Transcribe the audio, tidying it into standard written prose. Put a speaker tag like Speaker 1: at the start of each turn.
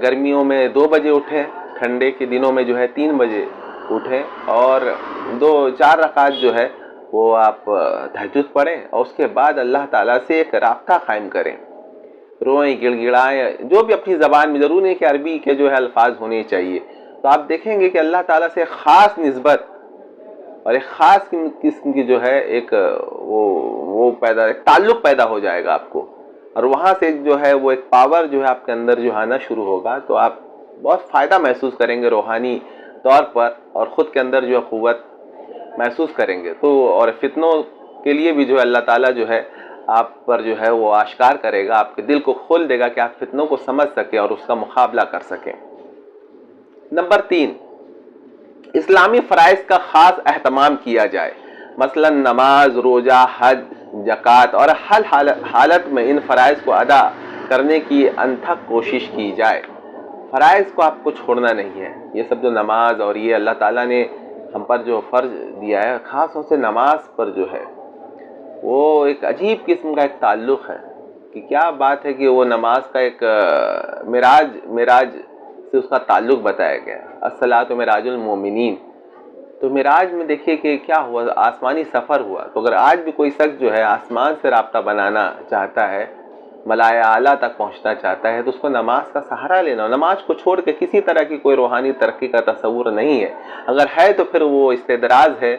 Speaker 1: گرمیوں میں 2 بجے اٹھیں، ٹھنڈے کے دنوں میں جو ہے 3 بجے اٹھیں، اور 2-4 رکعت جو ہے وہ آپ تہجد پڑھیں، اور اس کے بعد اللہ تعالیٰ سے ایک رابطہ قائم کریں، روئیں، گڑ گڑائیں، جو بھی اپنی زبان میں، ضرور نہیں کہ عربی کے جو ہے الفاظ ہونے چاہیے، تو آپ دیکھیں گے کہ اللہ تعالیٰ سے خاص نسبت اور ایک خاص قسم کی جو ہے ایک ایک تعلق پیدا ہو جائے گا آپ کو، اور وہاں سے جو ہے وہ ایک پاور جو ہے آپ کے اندر جو آنا شروع ہوگا، تو آپ بہت فائدہ محسوس کریں گے روحانی طور پر، اور خود کے اندر جو ہے قوت محسوس کریں گے۔ تو اور فتنوں کے لیے بھی جو ہے اللہ تعالیٰ جو ہے آپ پر جو ہے وہ آشکار کرے گا، آپ کے دل کو کھول دے گا کہ آپ فتنوں کو سمجھ سکیں اور اس کا مقابلہ کر سکیں۔ نمبر 3، اسلامی فرائض کا خاص اہتمام کیا جائے، مثلا نماز، روزہ، حج، زکوٰۃ، اور ہر حالت میں ان فرائض کو ادا کرنے کی انتھک کوشش کی جائے۔ فرائض کو آپ کو چھوڑنا نہیں ہے، یہ سب جو نماز اور یہ اللہ تعالیٰ نے ہم پر جو فرض دیا ہے، خاص طور سے نماز پر جو ہے وہ ایک عجیب قسم کا ایک تعلق ہے، کہ کیا بات ہے کہ وہ نماز کا ایک معراج سے اس کا تعلق بتایا گیا، الصلاۃ معراج المومنین۔ تو معراج میں دیکھیے کہ کیا ہوا، آسمانی سفر ہوا، تو اگر آج بھی کوئی شخص جو ہے آسمان سے رابطہ بنانا چاہتا ہے، ملائے اعلیٰ تک پہنچنا چاہتا ہے، تو اس کو نماز کا سہارا لینا، نماز کو چھوڑ کے کسی طرح کی کوئی روحانی ترقی کا تصور نہیں ہے، اگر ہے تو پھر وہ استدراج ہے،